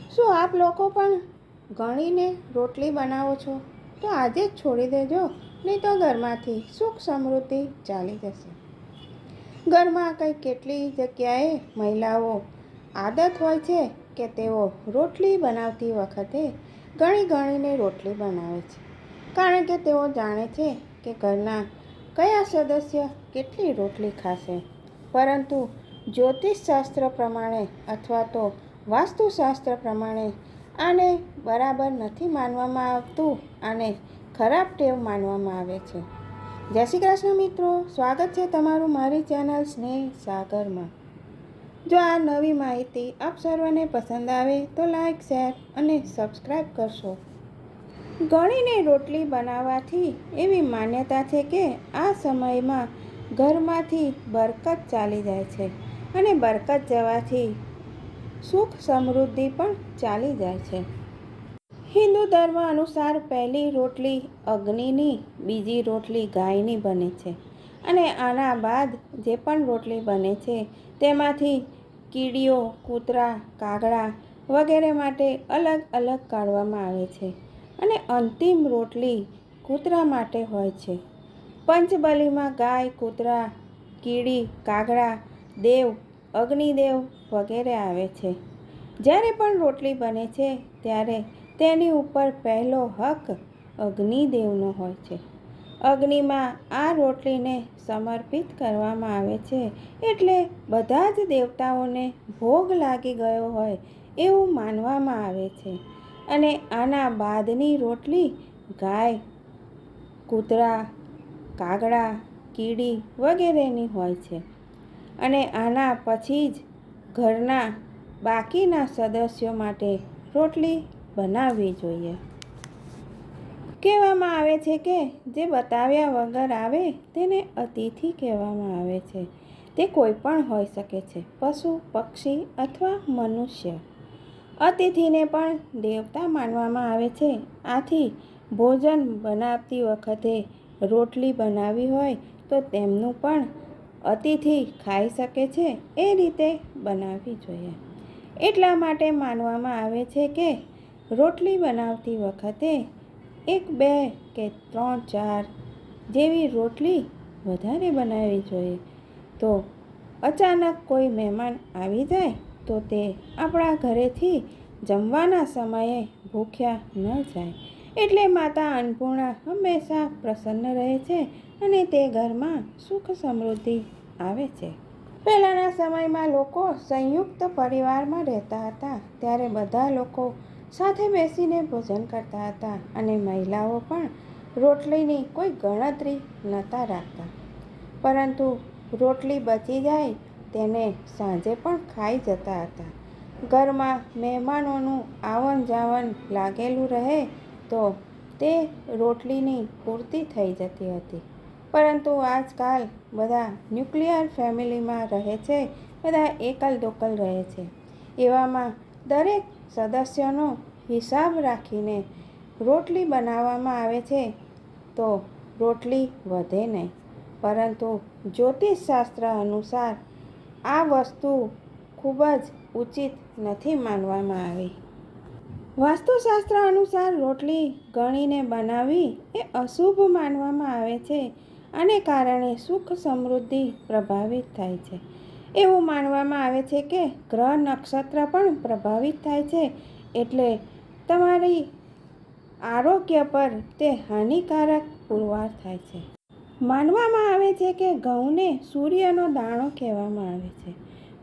શું આપ લોકો પણ ગણીને રોટલી બનાવો છો? તો આજે જ છોડી દેજો, નહીં તો ઘરમાંથી સુખ સમૃદ્ધિ ચાલી જશે. ઘરમાં કેટલી જગ્યાએ મહિલાઓ આદત હોય છે કે તેઓ રોટલી બનાવતી વખતે ગણીને રોટલી બનાવે છે, કારણ કે તેઓ જાણે છે કે ઘરના કયા સદસ્ય કેટલી રોટલી ખાશે. પરંતુ જ્યોતિષશાસ્ત્ર પ્રમાણે અથવા તો વાસ્તુશાસ્ત્ર પ્રમાણે આને બરાબર નથી માનવામાં આવતું, આને ખરાબ ટેવ માનવામાં આવે છે. જય શ્રી કૃષ્ણ મિત્રો, સ્વાગત છે તમારું મારી ચેનલ સ્નેહ સાગરમાં. જો આ નવી માહિતી આપ સર્વને પસંદ આવે તો લાઈક, શેર અને સબસ્ક્રાઈબ કરશો. ગણીને રોટલી બનાવવાથી એવી માન્યતા છે કે આ સમયમાં ઘરમાંથી બરકત ચાલી જાય છે અને બરકત જવાથી સુખ સમૃદ્ધિ પણ ચાલી જાય છે. હિન્દુ ધર્મ અનુસાર પહેલી રોટલી અગ્નિની, બીજી રોટલી ગાયની બને છે અને આના બાદ જે પણ રોટલી બને છે તેમાંથી કીડીઓ, કૂતરા, કાગડા વગેરે માટે અલગ અલગ કાઢવામાં આવે છે અને અંતિમ રોટલી કૂતરા માટે હોય છે. પંચબલીમાં ગાય, કૂતરા, કીડી, કાગડા, દેવ, અગ્નિદેવ વગેરે આવે છે. જ્યારે પણ રોટલી બને છે ત્યારે તેની ઉપર પહેલો હક અગ્નિદેવનો હોય છે. અગ્નિમાં આ રોટલીને સમર્પિત કરવામાં આવે છે, એટલે બધા જ દેવતાઓને ભોગ લાગી ગયો હોય એવું માનવામાં આવે છે. અને આના બાદની રોટલી ગાય, કૂતરા, કાગડા, કીડી વગેરેની હોય છે અને આના પછી જ ઘરના બાકીના સદસ્યો માટે રોટલી બનાવવી જોઈએ. કહેવામાં આવે છે કે જે બતાવ્યા વગર આવે તેને અતિથિ કહેવામાં આવે છે. તે કોઈ પણ હોઈ શકે છે, પશુ, પક્ષી અથવા મનુષ્ય. અતિથિને પણ દેવતા માનવામાં આવે છે. આથી ભોજન બનાવતી વખતે રોટલી બનાવી હોય તો તેમનું પણ અતિથિ ખાઈ શકે છે એ રીતે બનાવવી જોઈએ. એટલા માટે માનવામાં આવે છે કે રોટલી બનાવતી વખતે 1, 2 કે 3, 4 જેવી રોટલી વધારે બનાવવી જોઈએ. તો અચાનક કોઈ મહેમાન આવી જાય તો તે આપણા ઘરેથી જમવાના સમયે ભૂખ્યા ન જાય. એટલે માતા અન્નપૂર્ણા હંમેશા પ્રસન્ન રહે છે અને તે ઘરમાં સુખ સમૃદ્ધિ આવે છે. પહેલાંના સમયમાં લોકો સંયુક્ત પરિવારમાં રહેતા હતા, ત્યારે બધા લોકો સાથે બેસીને ભોજન કરતા હતા અને મહિલાઓ પણ રોટલીની કોઈ ગણતરી નહોતા રાખતા. પરંતુ રોટલી બચી જાય તેને સાંજે પણ ખાઈ જતા હતા. ઘરમાં મહેમાનોનું આવન જાવન લાગેલું રહે તો તે રોટલીની પૂર્તિ થઈ જતી હતી. પરંતુ આજકાલ બધા ન્યુક્લિયર ફેમિલીમાં રહે છે, બધા એકલ દોકલ રહે છે. એવામાં દરેક સદસ્યનો હિસાબ રાખીને રોટલી બનાવવામાં આવે છે તો રોટલી વધે નહીં. પરંતુ જ્યોતિષશાસ્ત્ર અનુસાર આ વસ્તુ ખૂબ જ ઉચિત નથી માનવામાં આવી. વાસ્તુશાસ્ત્ર અનુસાર રોટલી ગણીને બનાવવી એ અશુભ માનવામાં આવે છે. આને કારણે સુખ સમૃદ્ધિ પ્રભાવિત થાય છે. એવું માનવામાં આવે છે કે ગ્રહ નક્ષત્ર પણ પ્રભાવિત થાય છે, એટલે તમારી આરોગ્ય પર તે હાનિકારક પુરવાર થાય છે. માનવામાં આવે છે કે ઘઉંને સૂર્યનો દાણો કહેવામાં આવે છે.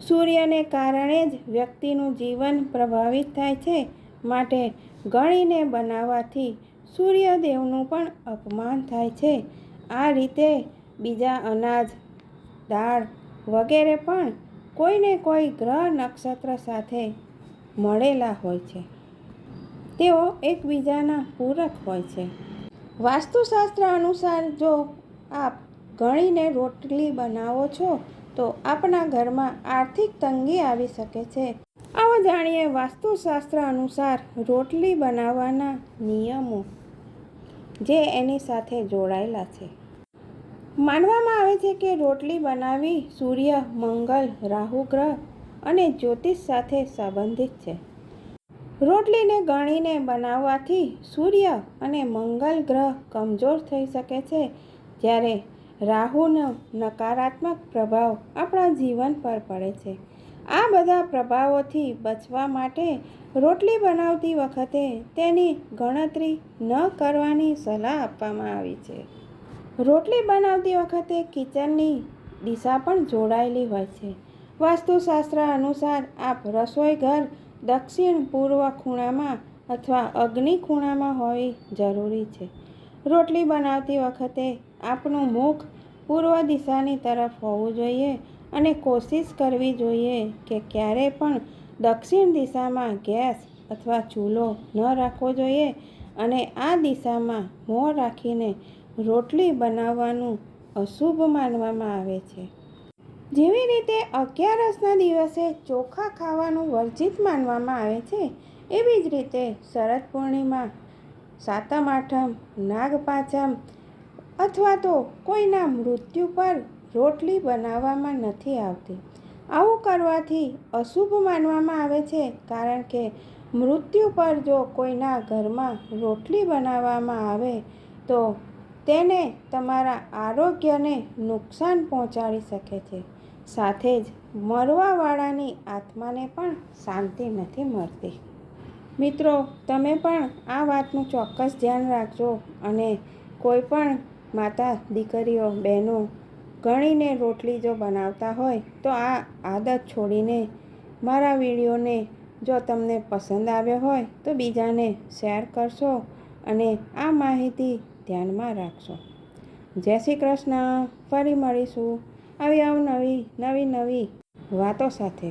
સૂર્યને કારણે જ વ્યક્તિનું જીવન પ્રભાવિત થાય છે. માટે ગણીને બનાવવાથી સૂર્યદેવનું પણ અપમાન થાય છે. આ રીતે બીજા અનાજ, દાળ વગેરે પણ કોઈને કોઈ ગ્રહ નક્ષત્ર સાથે મળેલા હોય છે. તેઓ એકબીજાના પૂરક હોય છે. વાસ્તુશાસ્ત્ર અનુસાર જો આપ ગણીને રોટલી બનાવો છો તો આપના ઘરમાં આર્થિક તંગી આવી શકે છે. આવો જાણીએ વાસ્તુશાસ્ત્ર અનુસાર રોટલી બનાવવાના નિયમો જે એની સાથે જોડાયેલા છે. માનવામાં આવે છે કે રોટલી બનાવવી સૂર્ય, મંગળ, રાહુ ગ્રહ અને જ્યોતિષ સાથે સંબંધિત છે. રોટલીને ગણીને બનાવવાથી સૂર્ય અને મંગળ ગ્રહ કમજોર થઈ શકે છે, જ્યારે રાહુનો નકારાત્મક પ્રભાવ આપણા જીવન પર પડે છે. આ બધા પ્રભાવોથી બચવા માટે રોટલી બનાવતી વખતે તેની ગણતરી ન કરવાની સલાહ આપવામાં આવી છે. રોટલી બનાવતી વખતે કિચનની દિશા પણ જોડાયેલી હોય છે. વાસ્તુશાસ્ત્ર અનુસાર આપ રસોઈ ઘર દક્ષિણ પૂર્વ ખૂણામાં અથવા અગ્નિ ખૂણામાં હોવી જરૂરી છે. રોટલી બનાવતી વખતે આપનું મુખ પૂર્વ દિશાની તરફ હોવું જોઈએ અને કોશિશ કરવી જોઈએ કે ક્યારેય પણ દક્ષિણ દિશામાં ગેસ અથવા ચૂલો ન રાખવો જોઈએ અને આ દિશામાં મોં રાખીને રોટલી બનાવવાનું અશુભ માનવામાં આવે છે. જેવી રીતે અગિયારસના દિવસે ચોખા ખાવાનું વર્જિત માનવામાં આવે છે, એવી જ રીતે શરદ પૂર્ણિમા, સાતમ આઠમ, નાગપાંચમ અથવા તો કોઈના મૃત્યુ પર રોટલી બનાવવામાં નથી આવતી. આવું કરવાથી અશુભ માનવામાં આવે છે, કારણ કે મૃત્યુ પર જો કોઈના ઘરમાં રોટલી બનાવવામાં આવે તો તેને તમારા આરોગ્યને નુકસાન પહોંચાડી શકે છે. સાથે જ મરવાવાળાની આત્માને પણ શાંતિ નથી મળતી. મિત્રો, તમે પણ આ વાતનું ચોક્કસ ધ્યાન રાખજો અને કોઈ પણ માતા, દીકરીઓ, બહેનો ગણીને રોટલી જો બનાવતા હોય તો આ આદત છોડીને મારા વિડીયોને જો તમને પસંદ આવ્યો હોય તો બીજાને શેર કરશો અને આ માહિતી ધ્યાનમાં રાખશો. જય શ્રી કૃષ્ણ. ફરી મળીશું આવી નવી વાતો સાથે.